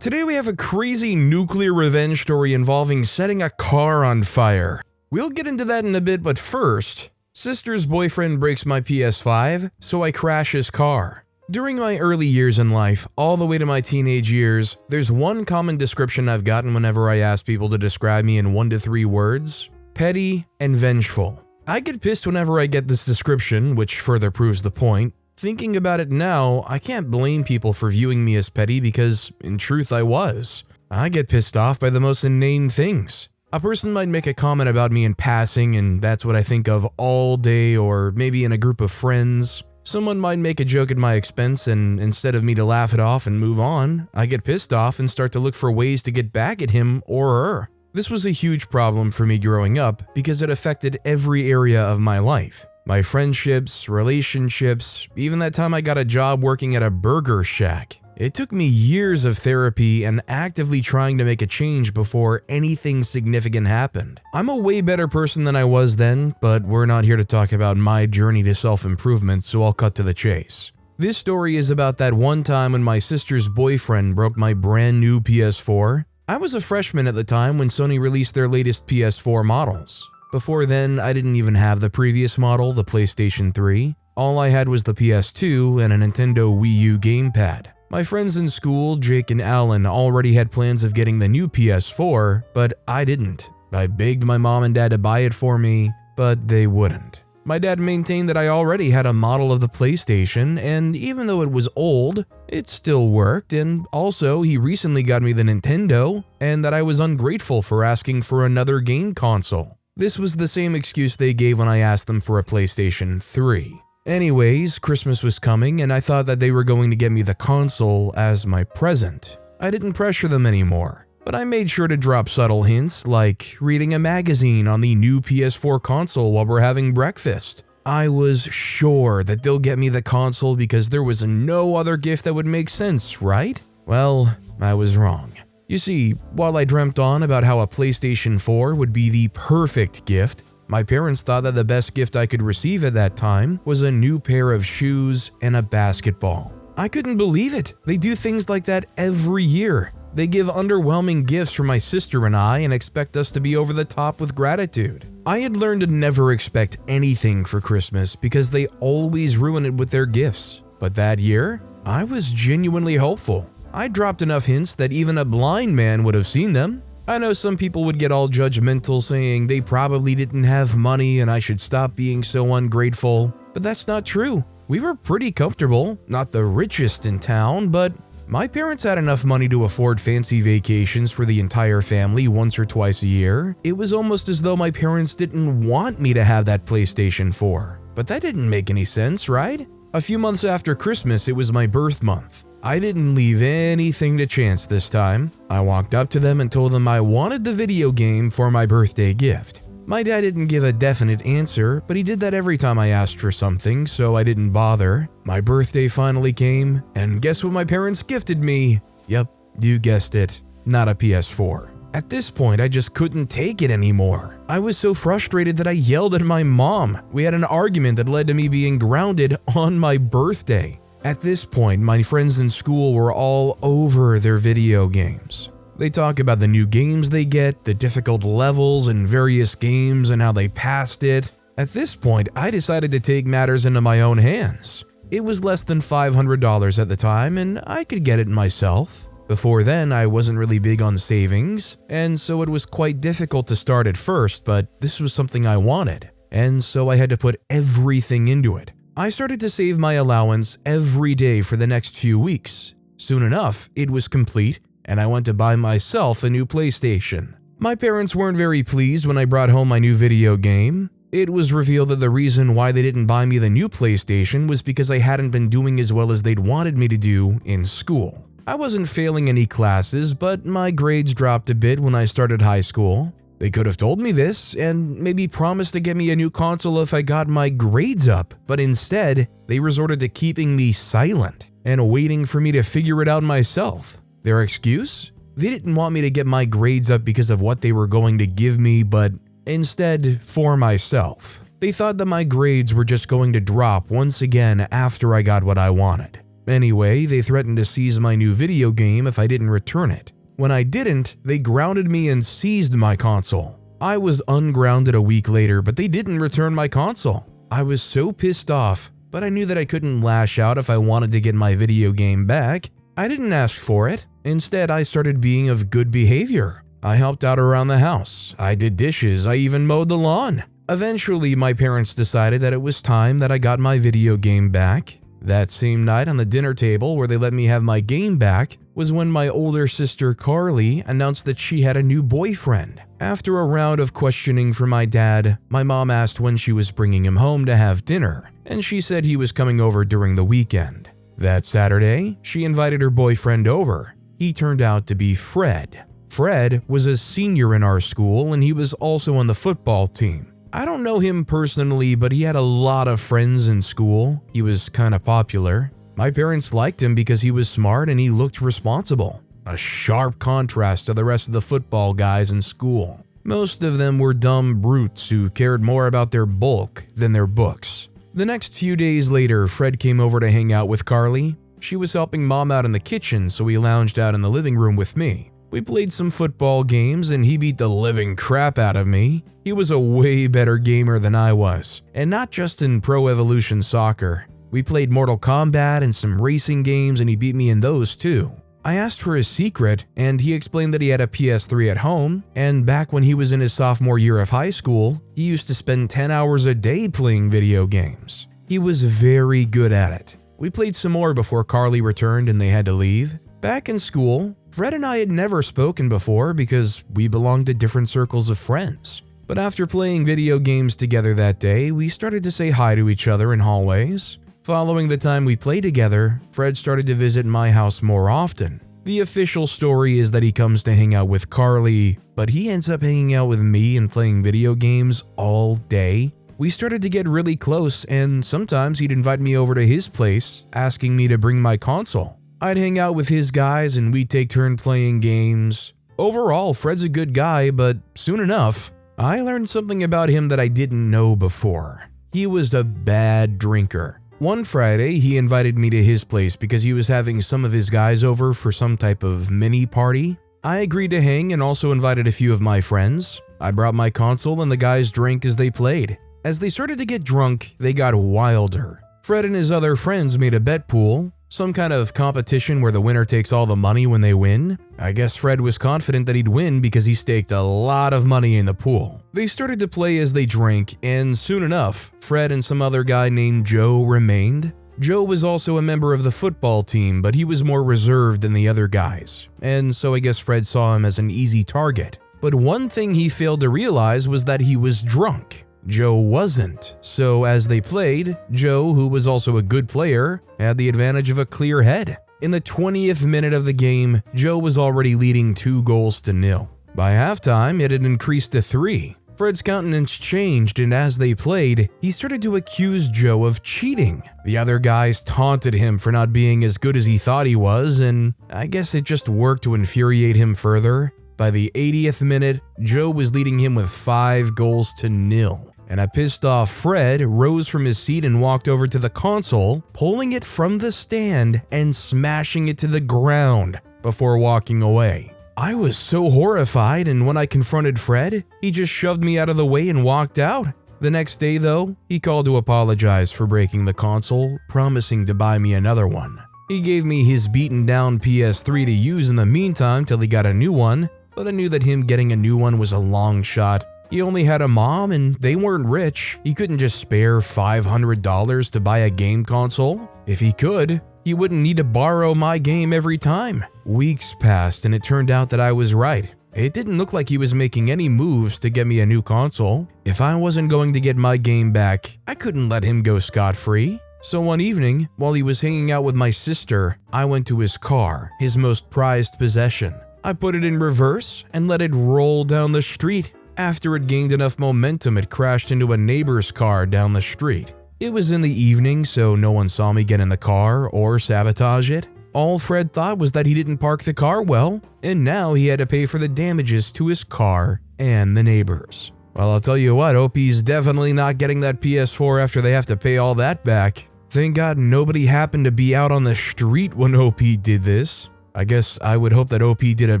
Today we have a crazy nuclear revenge story involving setting a car on fire. We'll get into that in a bit, but first, sister's boyfriend breaks my PS5, so I crash his car. During my early years in life, all the way to my teenage years, there's one common description I've gotten whenever I ask people to describe me in 1 to 3 words: petty and vengeful. I get pissed whenever I get this description, which further proves the point. Thinking about it now, I can't blame people for viewing me as petty because, in truth, I was. I get pissed off by the most inane things. A person might make a comment about me in passing, and that's what I think of all day, or maybe in a group of friends. Someone might make a joke at my expense, and instead of me to laugh it off and move on, I get pissed off and start to look for ways to get back at him or her. This was a huge problem for me growing up because it affected every area of my life. My friendships, relationships, even that time I got a job working at a burger shack. It took me years of therapy and actively trying to make a change before anything significant happened. I'm a way better person than I was then, but we're not here to talk about my journey to self-improvement, so I'll cut to the chase. This story is about that one time when my sister's boyfriend broke my brand new PS4. I was a freshman at the time when Sony released their latest PS4 models. Before then, I didn't even have the previous model, the PlayStation 3. All I had was the PS2 and a Nintendo Wii U gamepad. My friends in school, Jake and Alan, already had plans of getting the new PS4, but I didn't. I begged my mom and dad to buy it for me, but they wouldn't. My dad maintained that I already had a model of the PlayStation, and even though it was old, it still worked, and also he recently got me the Nintendo, and that I was ungrateful for asking for another game console. This was the same excuse they gave when I asked them for a PlayStation 3. Anyways, Christmas was coming and I thought that they were going to get me the console as my present. I didn't pressure them anymore, but I made sure to drop subtle hints like reading a magazine on the new PS4 console while we're having breakfast. I was sure that they'll get me the console because there was no other gift that would make sense, right? Well, I was wrong. You see, while I dreamt on about how a PlayStation 4 would be the perfect gift, my parents thought that the best gift I could receive at that time was a new pair of shoes and a basketball. I couldn't believe it. They do things like that every year. They give underwhelming gifts for my sister and I and expect us to be over the top with gratitude. I had learned to never expect anything for Christmas because they always ruin it with their gifts. But that year, I was genuinely hopeful. I dropped enough hints that even a blind man would have seen them. I know some people would get all judgmental saying they probably didn't have money and I should stop being so ungrateful, but that's not true. We were pretty comfortable, not the richest in town, but my parents had enough money to afford fancy vacations for the entire family once or twice a year. It was almost as though my parents didn't want me to have that PlayStation 4. But that didn't make any sense, right? A few months after Christmas, it was my birth month. I didn't leave anything to chance this time. I walked up to them and told them I wanted the video game for my birthday gift. My dad didn't give a definite answer, but he did that every time I asked for something, so I didn't bother. My birthday finally came, and guess what my parents gifted me? Yep, you guessed it, not a PS4. At this point, I just couldn't take it anymore. I was so frustrated that I yelled at my mom. We had an argument that led to me being grounded on my birthday. At this point, my friends in school were all over their video games. They talk about the new games they get, the difficult levels in various games, and how they passed it. At this point, I decided to take matters into my own hands. It was less than $500 at the time, and I could get it myself. Before then, I wasn't really big on savings, and so it was quite difficult to start at first, but this was something I wanted, and so I had to put everything into it. I started to save my allowance every day for the next few weeks. Soon enough, it was complete, and I went to buy myself a new PlayStation. My parents weren't very pleased when I brought home my new video game. It was revealed that the reason why they didn't buy me the new PlayStation was because I hadn't been doing as well as they'd wanted me to do in school. I wasn't failing any classes, but my grades dropped a bit when I started high school. They could have told me this and maybe promised to get me a new console if I got my grades up, but instead, they resorted to keeping me silent and waiting for me to figure it out myself. Their excuse? They didn't want me to get my grades up because of what they were going to give me, but instead for myself. They thought that my grades were just going to drop once again after I got what I wanted. Anyway, they threatened to seize my new video game if I didn't return it. When I didn't, they grounded me and seized my console. I was ungrounded a week later, but they didn't return my console. I was so pissed off, but I knew that I couldn't lash out if I wanted to get my video game back. I didn't ask for it. Instead, I started being of good behavior. I helped out around the house. I did dishes. I even mowed the lawn. Eventually, my parents decided that it was time that I got my video game back. That same night on the dinner table where they let me have my game back was when my older sister Carly announced that she had a new boyfriend. After a round of questioning from my dad, my mom asked when she was bringing him home to have dinner, and she said he was coming over during the weekend. That Saturday, she invited her boyfriend over. He turned out to be Fred. Fred was a senior in our school, and he was also on the football team. I don't know him personally, but he had a lot of friends in school. He was kind of popular. My parents liked him because he was smart and he looked responsible. A sharp contrast to the rest of the football guys in school. Most of them were dumb brutes who cared more about their bulk than their books. The next few days later, Fred came over to hang out with Carly. She was helping mom out in the kitchen, so he lounged out in the living room with me. We played some football games and he beat the living crap out of me. He was a way better gamer than I was, and not just in Pro Evolution Soccer. We played Mortal Kombat and some racing games and he beat me in those too. I asked for his secret and he explained that he had a PS3 at home, and back when he was in his sophomore year of high school, he used to spend 10 hours a day playing video games. He was very good at it. We played some more before Carly returned and they had to leave. Back in school, Fred and I had never spoken before because we belonged to different circles of friends. But after playing video games together that day, we started to say hi to each other in hallways. Following the time we played together, Fred started to visit my house more often. The official story is that he comes to hang out with Carly, but he ends up hanging out with me and playing video games all day. We started to get really close, and sometimes he'd invite me over to his place, asking me to bring my console. I'd hang out with his guys and we'd take turns playing games. Overall, Fred's a good guy, but soon enough, I learned something about him that I didn't know before. He was a bad drinker. One Friday, he invited me to his place because he was having some of his guys over for some type of mini party. I agreed to hang and also invited a few of my friends. I brought my console and the guys drank as they played. As they started to get drunk, they got wilder. Fred and his other friends made a bet pool. Some kind of competition where the winner takes all the money when they win. I guess Fred was confident that he'd win because he staked a lot of money in the pool. They started to play as they drank, and soon enough, Fred and some other guy named Joe remained. Joe was also a member of the football team, but he was more reserved than the other guys, and so I guess Fred saw him as an easy target. But one thing he failed to realize was that he was drunk. Joe wasn't, so as they played, Joe, who was also a good player, had the advantage of a clear head. In the 20th minute of the game, Joe was already leading 2-0. By halftime, it had increased to 3. Fred's countenance changed, and as they played, he started to accuse Joe of cheating. The other guys taunted him for not being as good as he thought he was, and I guess it just worked to infuriate him further. By the 80th minute, Joe was leading him with 5-0, and a pissed off Fred rose from his seat and walked over to the console, pulling it from the stand and smashing it to the ground before walking away. I was so horrified, and when I confronted Fred, he just shoved me out of the way and walked out. The next day though, he called to apologize for breaking the console, promising to buy me another one. He gave me his beaten down PS3 to use in the meantime till he got a new one, but I knew that him getting a new one was a long shot. He only had a mom and they weren't rich. He couldn't just spare $500 to buy a game console. If he could, he wouldn't need to borrow my game every time. Weeks passed and it turned out that I was right. It didn't look like he was making any moves to get me a new console. If I wasn't going to get my game back, I couldn't let him go scot-free. So one evening, while he was hanging out with my sister, I went to his car, his most prized possession. I put it in reverse and let it roll down the street. After it gained enough momentum, it crashed into a neighbor's car down the street. It was in the evening, so no one saw me get in the car or sabotage it. All Fred thought was that he didn't park the car well, and now he had to pay for the damages to his car and the neighbors. Well, I'll tell you what, OP's definitely not getting that PS4 after they have to pay all that back. Thank God nobody happened to be out on the street when OP did this. I guess I would hope that OP did a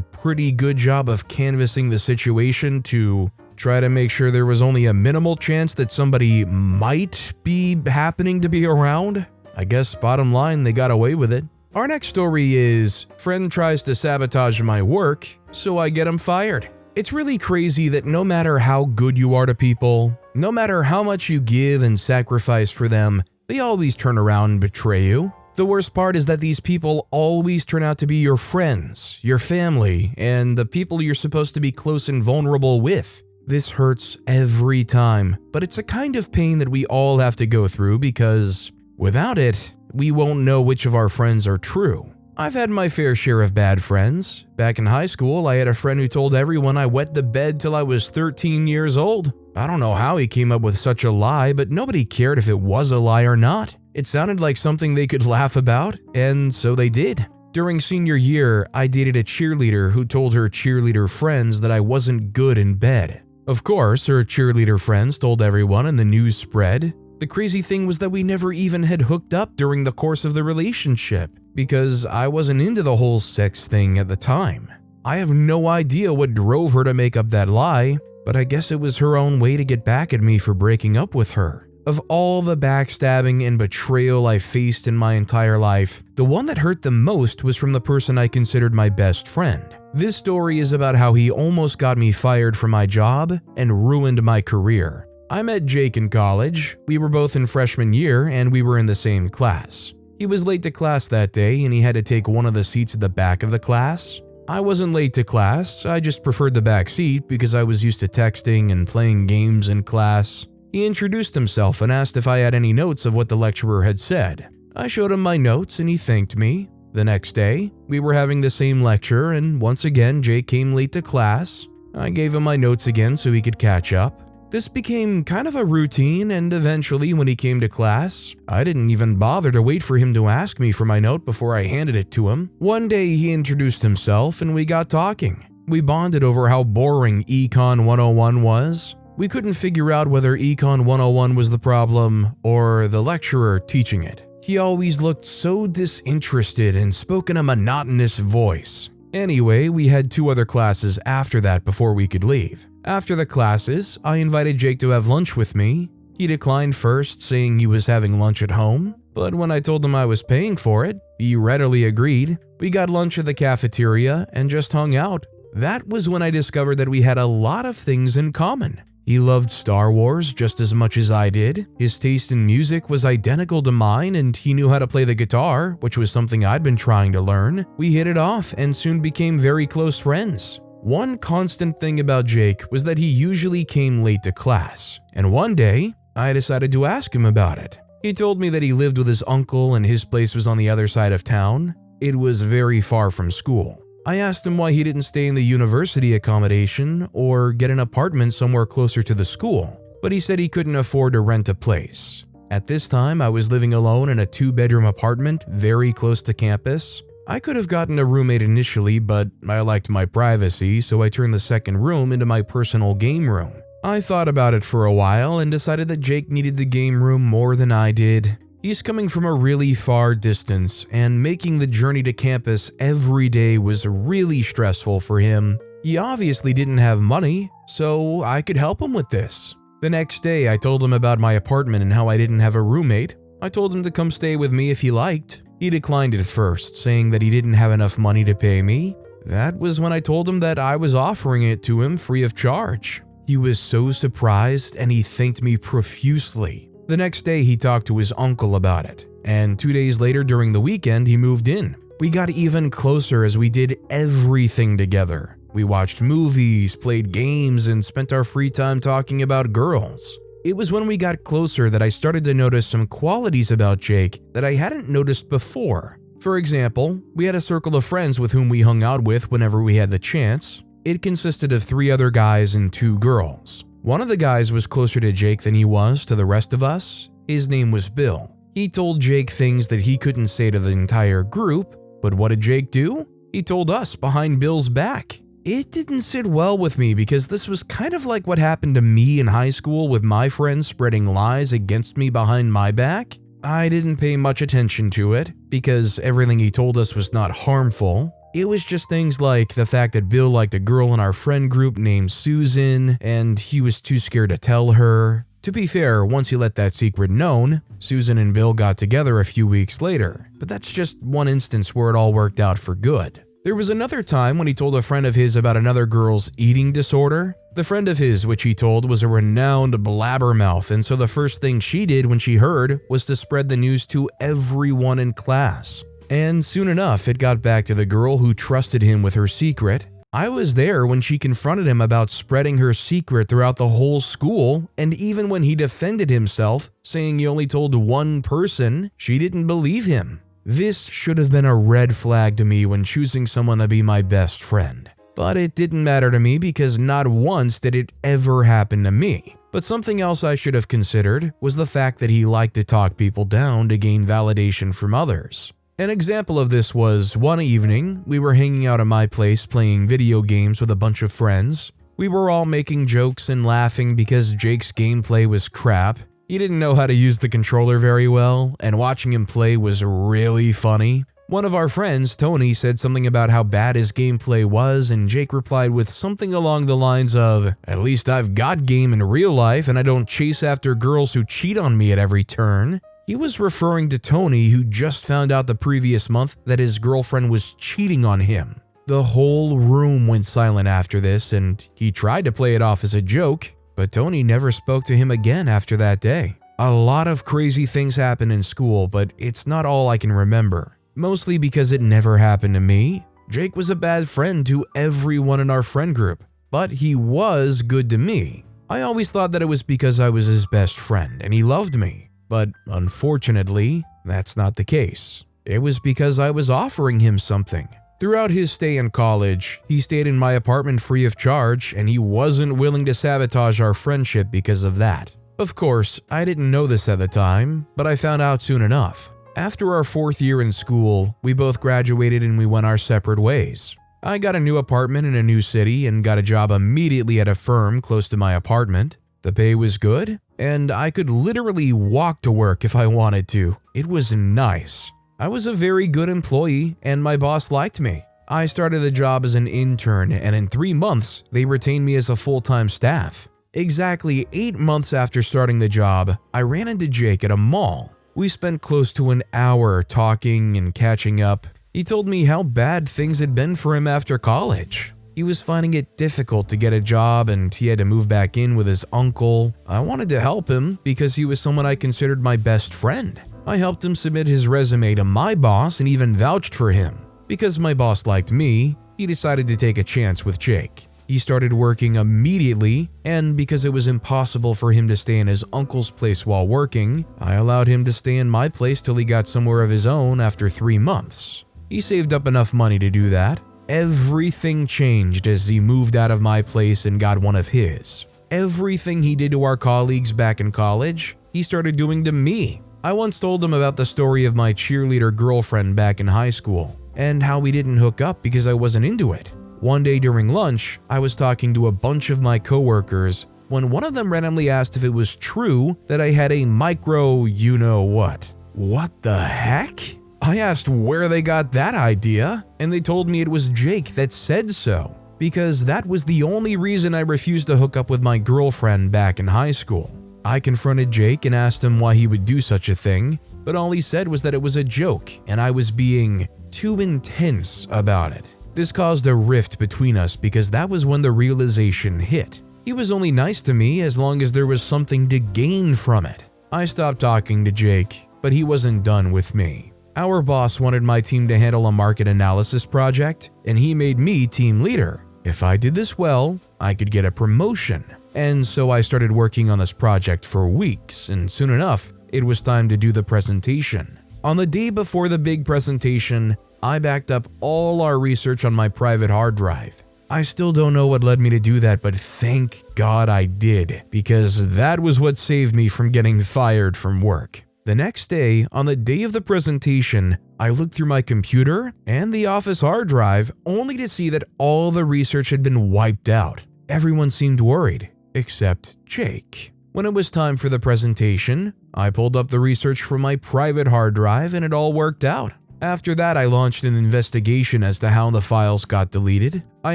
pretty good job of canvassing the situation to try to make sure there was only a minimal chance that somebody might be happening to be around. I guess bottom line, they got away with it. Our next story is, friend tries to sabotage my work, so I get him fired. It's really crazy that no matter how good you are to people, no matter how much you give and sacrifice for them, they always turn around and betray you. The worst part is that these people always turn out to be your friends, your family, and the people you're supposed to be close and vulnerable with. This hurts every time, but it's a kind of pain that we all have to go through because without it, we won't know which of our friends are true. I've had my fair share of bad friends. Back in high school, I had a friend who told everyone I wet the bed till I was 13 years old. I don't know how he came up with such a lie, but nobody cared if it was a lie or not. It sounded like something they could laugh about, and so they did. During senior year, I dated a cheerleader who told her cheerleader friends that I wasn't good in bed. Of course, her cheerleader friends told everyone and the news spread. The crazy thing was that we never even had hooked up during the course of the relationship, because I wasn't into the whole sex thing at the time. I have no idea what drove her to make up that lie, but I guess it was her own way to get back at me for breaking up with her. Of all the backstabbing and betrayal I faced in my entire life, the one that hurt the most was from the person I considered my best friend. This story is about how he almost got me fired from my job and ruined my career. I met Jake in college. We were both in freshman year and we were in the same class. He was late to class that day and he had to take one of the seats at the back of the class. I wasn't late to class, I just preferred the back seat because I was used to texting and playing games in class. He introduced himself and asked if I had any notes of what the lecturer had said. I showed him my notes and he thanked me. The next day, we were having the same lecture and once again Jake came late to class. I gave him my notes again so he could catch up. This became kind of a routine and eventually when he came to class, I didn't even bother to wait for him to ask me for my note before I handed it to him. One day he introduced himself and we got talking. We bonded over how boring Econ 101 was. We couldn't figure out whether Econ 101 was the problem or the lecturer teaching it. He always looked so disinterested and spoke in a monotonous voice. Anyway, we had 2 other classes after that before we could leave. After the classes, I invited Jake to have lunch with me. He declined first, saying he was having lunch at home, but when I told him I was paying for it, he readily agreed. We got lunch at the cafeteria and just hung out. That was when I discovered that we had a lot of things in common. He loved Star Wars just as much as I did. His taste in music was identical to mine and he knew how to play the guitar, which was something I'd been trying to learn. We hit it off and soon became very close friends. One constant thing about Jake was that he usually came late to class, and one day, I decided to ask him about it. He told me that he lived with his uncle and his place was on the other side of town. It was very far from school. I asked him why he didn't stay in the university accommodation or get an apartment somewhere closer to the school, but he said he couldn't afford to rent a place. At this time, I was living alone in a 2-bedroom apartment very close to campus. I could have gotten a roommate initially, but I liked my privacy, so I turned the second room into my personal game room. I thought about it for a while and decided that Jake needed the game room more than I did. He's coming from a really far distance, and making the journey to campus every day was really stressful for him. He obviously didn't have money, so I could help him with this. The next day, I told him about my apartment and how I didn't have a roommate. I told him to come stay with me if he liked. He declined at first, saying that he didn't have enough money to pay me. That was when I told him that I was offering it to him free of charge. He was so surprised and he thanked me profusely. The next day, he talked to his uncle about it, and 2 days later during the weekend, he moved in. We got even closer as we did everything together. We watched movies, played games, and spent our free time talking about girls. It was when we got closer that I started to notice some qualities about Jake that I hadn't noticed before. For example, we had a circle of friends with whom we hung out with whenever we had the chance. It consisted of 3 other guys and 2 girls. One of the guys was closer to Jake than he was to the rest of us. His name was Bill. He told Jake things that he couldn't say to the entire group, but what did Jake do? He told us behind Bill's back. It didn't sit well with me because this was kind of like what happened to me in high school with my friends spreading lies against me behind my back. I didn't pay much attention to it because everything he told us was not harmful. It was just things like the fact that Bill liked a girl in our friend group named Susan and he was too scared to tell her. To be fair, once he let that secret known, Susan and Bill got together a few weeks later, but that's just one instance where it all worked out for good. There was another time when he told a friend of his about another girl's eating disorder. The friend of his, which he told, was a renowned blabbermouth, and so the first thing she did when she heard was to spread the news to everyone in class. And soon enough, it got back to the girl who trusted him with her secret. I was there when she confronted him about spreading her secret throughout the whole school, and even when he defended himself, saying he only told one person, she didn't believe him. This should have been a red flag to me when choosing someone to be my best friend. But it didn't matter to me because not once did it ever happen to me. But something else I should have considered was the fact that he liked to talk people down to gain validation from others. An example of this was one evening, we were hanging out at my place playing video games with a bunch of friends. We were all making jokes and laughing because Jake's gameplay was crap. He didn't know how to use the controller very well, and watching him play was really funny. One of our friends, Tony, said something about how bad his gameplay was, and Jake replied with something along the lines of, "At least I've got game in real life and I don't chase after girls who cheat on me at every turn." He was referring to Tony, who just found out the previous month that his girlfriend was cheating on him. The whole room went silent after this, and he tried to play it off as a joke, but Tony never spoke to him again after that day. A lot of crazy things happen in school, but it's not all I can remember. Mostly because it never happened to me. Jake was a bad friend to everyone in our friend group, but he was good to me. I always thought that it was because I was his best friend and he loved me. But unfortunately, that's not the case. It was because I was offering him something. Throughout his stay in college, he stayed in my apartment free of charge, and he wasn't willing to sabotage our friendship because of that. Of course, I didn't know this at the time, but I found out soon enough. After our 4th year in school, we both graduated and we went our separate ways. I got a new apartment in a new city and got a job immediately at a firm close to my apartment. The pay was good, and I could literally walk to work if I wanted to. It was nice. I was a very good employee, and my boss liked me. I started the job as an intern, and in 3 months, they retained me as a full-time staff. Exactly 8 months after starting the job, I ran into Jake at a mall. We spent close to an hour talking and catching up. He told me how bad things had been for him after college. He was finding it difficult to get a job and he had to move back in with his uncle. I wanted to help him because he was someone I considered my best friend. I helped him submit his resume to my boss and even vouched for him. Because my boss liked me, he decided to take a chance with Jake. He started working immediately, and because it was impossible for him to stay in his uncle's place while working, I allowed him to stay in my place till he got somewhere of his own after 3 months. He saved up enough money to do that. Everything changed as he moved out of my place and got one of his. Everything he did to our colleagues back in college, he started doing to me. I once told him about the story of my cheerleader girlfriend back in high school, and how we didn't hook up because I wasn't into it. One day during lunch, I was talking to a bunch of my coworkers when one of them randomly asked if it was true that I had a micro you-know-what. What the heck? I asked where they got that idea, and they told me it was Jake that said so, because that was the only reason I refused to hook up with my girlfriend back in high school. I confronted Jake and asked him why he would do such a thing, but all he said was that it was a joke and I was being too intense about it. This caused a rift between us because that was when the realization hit. He was only nice to me as long as there was something to gain from it. I stopped talking to Jake, but he wasn't done with me. Our boss wanted my team to handle a market analysis project, and he made me team leader. If I did this well, I could get a promotion. And so I started working on this project for weeks, and soon enough, it was time to do the presentation. On the day before the big presentation, I backed up all our research on my private hard drive. I still don't know what led me to do that, but thank God I did, because that was what saved me from getting fired from work. The next day, on the day of the presentation, I looked through my computer and the office hard drive only to see that all the research had been wiped out. Everyone seemed worried, except Jake. When it was time for the presentation, I pulled up the research from my private hard drive and it all worked out. After that, I launched an investigation as to how the files got deleted. I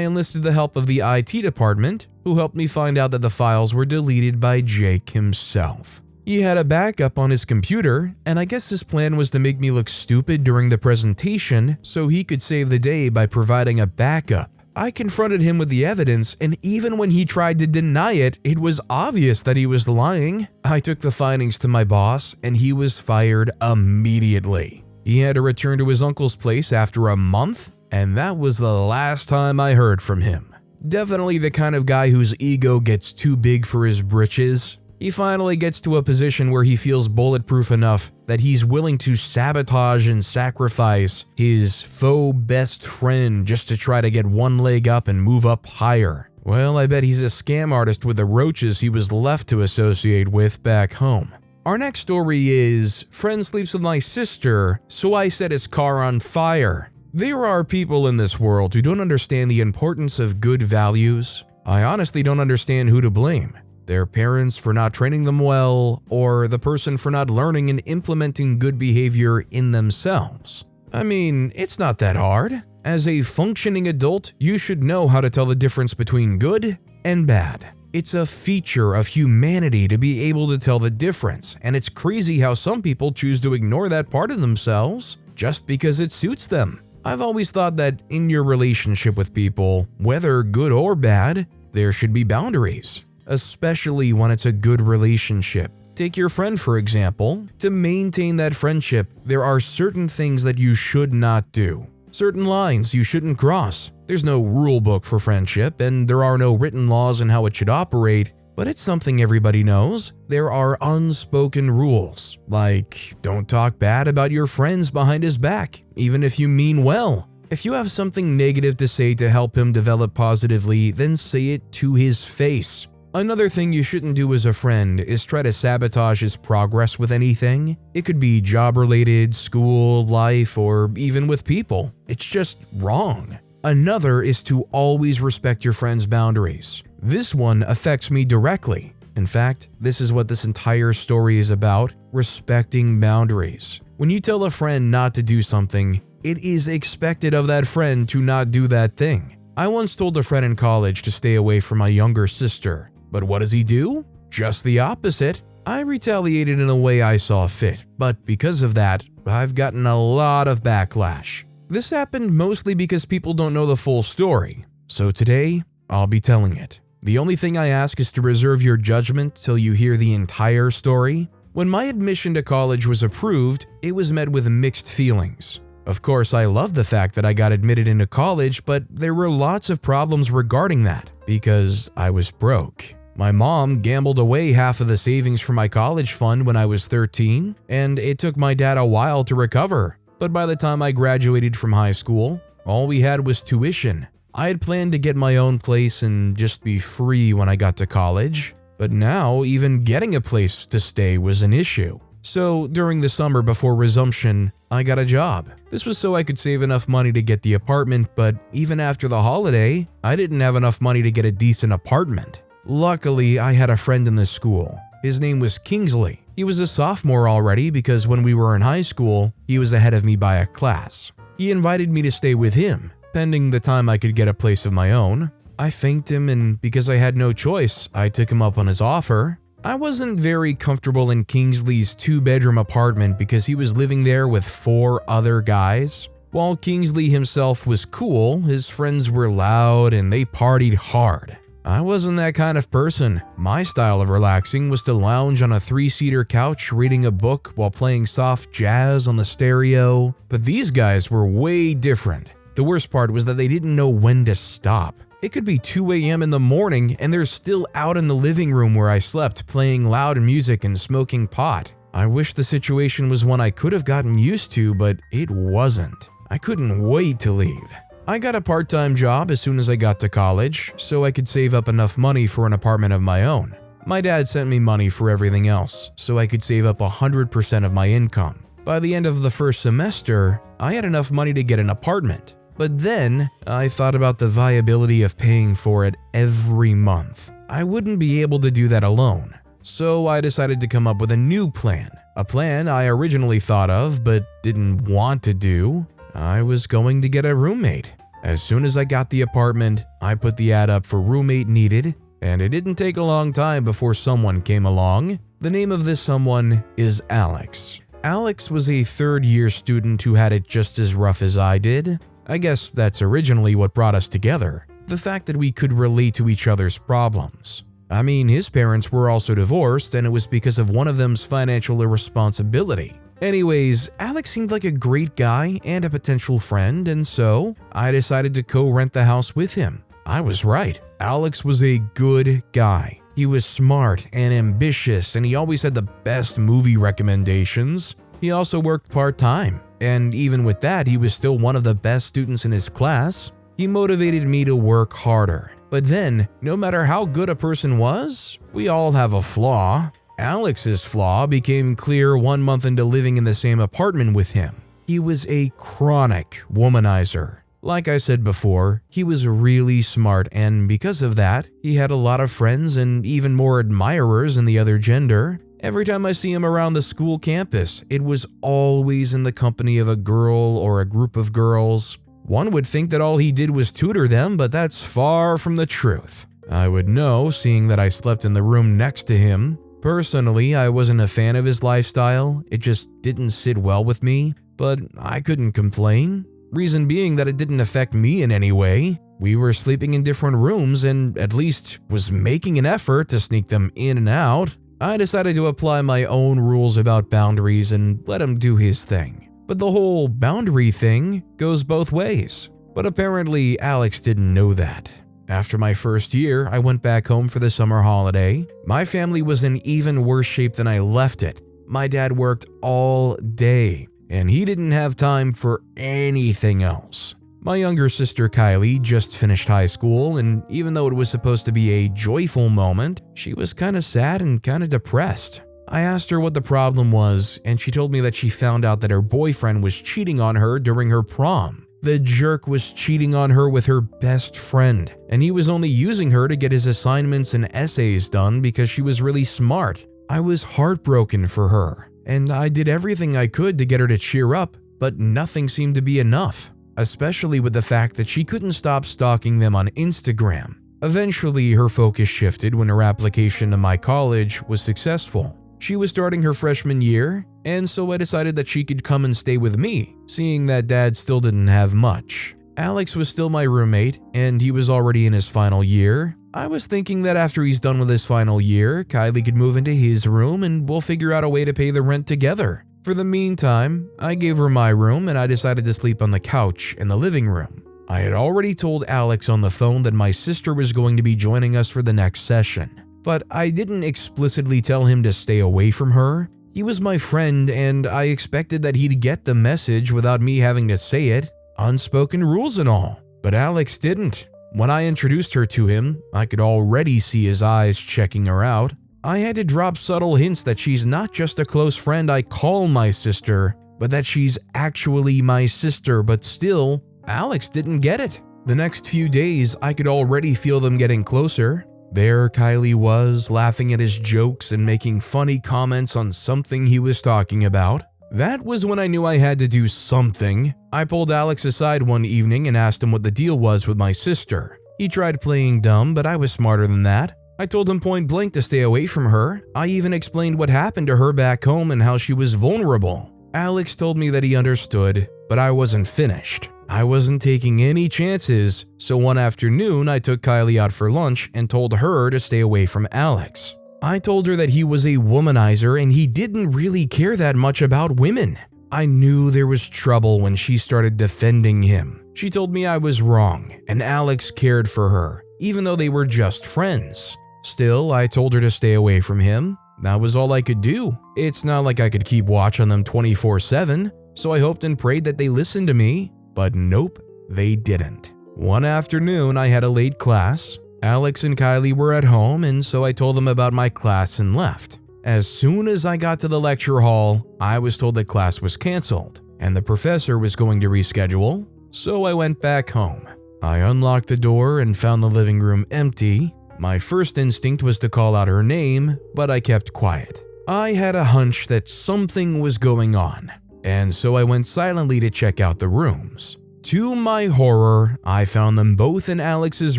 enlisted the help of the IT department, who helped me find out that the files were deleted by Jake himself. He had a backup on his computer, and I guess his plan was to make me look stupid during the presentation so he could save the day by providing a backup. I confronted him with the evidence, and even when he tried to deny it, it was obvious that he was lying. I took the findings to my boss, and he was fired immediately. He had to return to his uncle's place after a month, and that was the last time I heard from him. Definitely the kind of guy whose ego gets too big for his britches. He finally gets to a position where he feels bulletproof enough that he's willing to sabotage and sacrifice his faux best friend just to try to get one leg up and move up higher. Well, I bet he's a scam artist with the roaches he was left to associate with back home. Our next story is, friend sleeps with my sister, so I set his car on fire. There are people in this world who don't understand the importance of good values. I honestly don't understand who to blame. Their parents for not training them well, or the person for not learning and implementing good behavior in themselves. I mean, it's not that hard. As a functioning adult, you should know how to tell the difference between good and bad. It's a feature of humanity to be able to tell the difference, and it's crazy how some people choose to ignore that part of themselves just because it suits them. I've always thought that in your relationship with people, whether good or bad, there should be boundaries, especially when it's a good relationship. Take your friend, for example. To maintain that friendship, there are certain things that you should not do. Certain lines you shouldn't cross. There's no rule book for friendship, and there are no written laws on how it should operate, but it's something everybody knows. There are unspoken rules, like don't talk bad about your friends behind his back, even if you mean well. If you have something negative to say to help him develop positively, then say it to his face. Another thing you shouldn't do as a friend is try to sabotage his progress with anything. It could be job-related, school, life, or even with people. It's just wrong. Another is to always respect your friend's boundaries. This one affects me directly. In fact, this is what this entire story is about: respecting boundaries. When you tell a friend not to do something, it is expected of that friend to not do that thing. I once told a friend in college to stay away from my younger sister. But what does he do? Just the opposite. I retaliated in a way I saw fit, but because of that, I've gotten a lot of backlash. This happened mostly because people don't know the full story, so today, I'll be telling it. The only thing I ask is to reserve your judgment till you hear the entire story. When my admission to college was approved, it was met with mixed feelings. Of course, I loved the fact that I got admitted into college, but there were lots of problems regarding that, because I was broke. My mom gambled away half of the savings for my college fund when I was 13, and it took my dad a while to recover. But by the time I graduated from high school, all we had was tuition. I had planned to get my own place and just be free when I got to college, but now even getting a place to stay was an issue. So during the summer before resumption, I got a job. This was so I could save enough money to get the apartment, but even after the holiday, I didn't have enough money to get a decent apartment. Luckily, I had a friend in the school. His name was Kingsley. He was a sophomore already because when we were in high school, he was ahead of me by a class. He invited me to stay with him, pending the time I could get a place of my own. I thanked him, and because I had no choice, I took him up on his offer. I wasn't very comfortable in Kingsley's 2-bedroom apartment because he was living there with 4 other guys. While Kingsley himself was cool, his friends were loud and they partied hard. I wasn't that kind of person. My style of relaxing was to lounge on a 3-seater couch reading a book while playing soft jazz on the stereo. But these guys were way different. The worst part was that they didn't know when to stop. It could be 2 a.m. in the morning and they're still out in the living room where I slept playing loud music and smoking pot. I wish the situation was one I could have gotten used to, but it wasn't. I couldn't wait to leave. I got a part-time job as soon as I got to college, so I could save up enough money for an apartment of my own. My dad sent me money for everything else, so I could save up 100% of my income. By the end of the first semester, I had enough money to get an apartment. But then, I thought about the viability of paying for it every month. I wouldn't be able to do that alone. So I decided to come up with a new plan. A plan I originally thought of but didn't want to do. I was going to get a roommate. As soon as I got the apartment, I put the ad up for roommate needed, and it didn't take a long time before someone came along. The name of this someone is Alex. Alex was a third-year student who had it just as rough as I did. I guess that's originally what brought us together. The fact that we could relate to each other's problems. I mean, his parents were also divorced, and it was because of one of them's financial irresponsibility. Anyways, Alex seemed like a great guy and a potential friend, and so I decided to co-rent the house with him. I was right. Alex was a good guy. He was smart and ambitious, and he always had the best movie recommendations. He also worked part-time, and even with that, he was still one of the best students in his class. He motivated me to work harder. But then, no matter how good a person was, we all have a flaw. Alex's flaw became clear 1 month into living in the same apartment with him. He was a chronic womanizer. Like I said before, he was really smart, and because of that, he had a lot of friends and even more admirers in the other gender. Every time I see him around the school campus, it was always in the company of a girl or a group of girls. One would think that all he did was tutor them, but that's far from the truth. I would know, seeing that I slept in the room next to him. Personally, I wasn't a fan of his lifestyle. It just didn't sit well with me, but I couldn't complain. Reason being that it didn't affect me in any way. We were sleeping in different rooms and at least was making an effort to sneak them in and out. I decided to apply my own rules about boundaries and let him do his thing. But the whole boundary thing goes both ways. But apparently Alex didn't know that. After my first year, I went back home for the summer holiday. My family was in even worse shape than I left it. My dad worked all day, and he didn't have time for anything else. My younger sister Kylie just finished high school, and even though it was supposed to be a joyful moment, she was kind of sad and kind of depressed. I asked her what the problem was, and she told me that she found out that her boyfriend was cheating on her during her prom. The jerk was cheating on her with her best friend, and he was only using her to get his assignments and essays done because she was really smart. I was heartbroken for her, and I did everything I could to get her to cheer up, but nothing seemed to be enough, especially with the fact that she couldn't stop stalking them on Instagram. Eventually, her focus shifted when her application to my college was successful. She was starting her freshman year, and so I decided that she could come and stay with me, seeing that dad still didn't have much. Alex was still my roommate, and he was already in his final year. I was thinking that after he's done with his final year, Kylie could move into his room and we'll figure out a way to pay the rent together. For the meantime, I gave her my room and I decided to sleep on the couch in the living room. I had already told Alex on the phone that my sister was going to be joining us for the next session. But I didn't explicitly tell him to stay away from her. He was my friend and I expected that he'd get the message without me having to say it. Unspoken rules and all. But Alex didn't. When I introduced her to him, I could already see his eyes checking her out. I had to drop subtle hints that she's not just a close friend I call my sister, but that she's actually my sister, but still, Alex didn't get it. The next few days, I could already feel them getting closer. There Kylie was, laughing at his jokes and making funny comments on something he was talking about. That was when I knew I had to do something. I pulled Alex aside one evening and asked him what the deal was with my sister. He tried playing dumb, but I was smarter than that. I told him point blank to stay away from her. I even explained what happened to her back home and how she was vulnerable. Alex told me that he understood, but I wasn't finished. I wasn't taking any chances, so one afternoon I took Kylie out for lunch and told her to stay away from Alex. I told her that he was a womanizer and he didn't really care that much about women. I knew there was trouble when she started defending him. She told me I was wrong and Alex cared for her, even though they were just friends. Still, I told her to stay away from him. That was all I could do. It's not like I could keep watch on them 24/7, so I hoped and prayed that they listened to me. But nope, they didn't. One afternoon, I had a late class. Alex and Kylie were at home, and so I told them about my class and left. As soon as I got to the lecture hall, I was told that class was canceled, and the professor was going to reschedule, so I went back home. I unlocked the door and found the living room empty. My first instinct was to call out her name, but I kept quiet. I had a hunch that something was going on, and so I went silently to check out the rooms. To my horror, I found them both in Alex's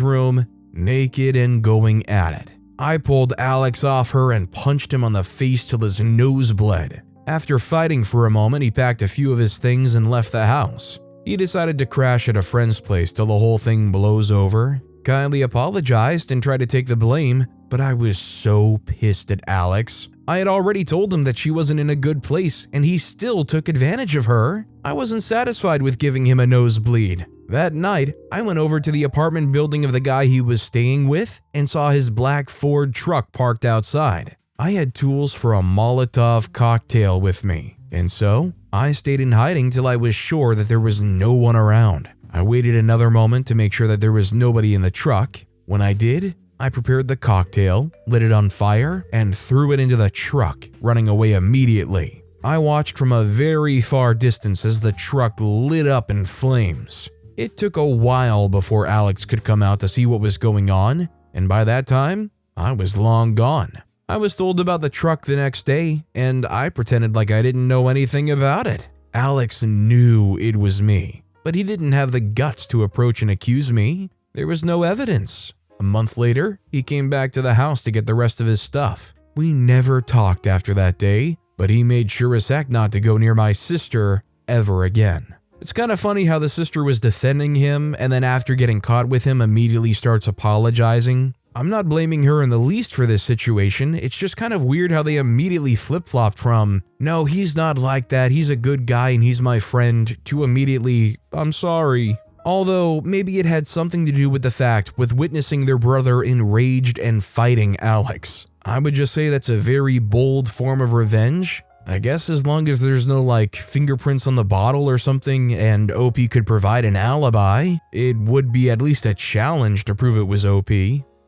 room, naked and going at it. I pulled Alex off her and punched him on the face till his nose bled. After fighting for a moment, he packed a few of his things and left the house. He decided to crash at a friend's place till the whole thing blows over, kindly apologized and tried to take the blame, but I was so pissed at Alex. I had already told him that she wasn't in a good place, and he still took advantage of her. I wasn't satisfied with giving him a nosebleed. That night, I went over to the apartment building of the guy he was staying with and saw his black Ford truck parked outside. I had tools for a Molotov cocktail with me, and so I stayed in hiding till I was sure that there was no one around. I waited another moment to make sure that there was nobody in the truck. When I did, I prepared the cocktail, lit it on fire, and threw it into the truck, running away immediately. I watched from a very far distance as the truck lit up in flames. It took a while before Alex could come out to see what was going on, and by that time, I was long gone. I was told about the truck the next day, and I pretended like I didn't know anything about it. Alex knew it was me, but he didn't have the guts to approach and accuse me. There was no evidence. A month later, he came back to the house to get the rest of his stuff. We never talked after that day, but he made sure as heck not to go near my sister ever again. It's kind of funny how the sister was defending him and then after getting caught with him immediately starts apologizing. I'm not blaming her in the least for this situation, it's just kind of weird how they immediately flip-flopped from, no, he's not like that, he's a good guy and he's my friend, to immediately, I'm sorry. Although, maybe it had something to do with the fact with witnessing their brother enraged and fighting Alex. I would just say that's a very bold form of revenge. I guess as long as there's no fingerprints on the bottle or something and OP could provide an alibi, it would be at least a challenge to prove it was OP.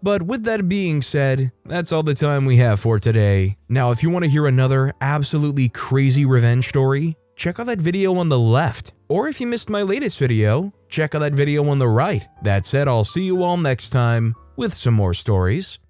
But with that being said, that's all the time we have for today. Now, if you want to hear another absolutely crazy revenge story, check out that video on the left. Or if you missed my latest video, check out that video on the right. That said, I'll see you all next time with some more stories.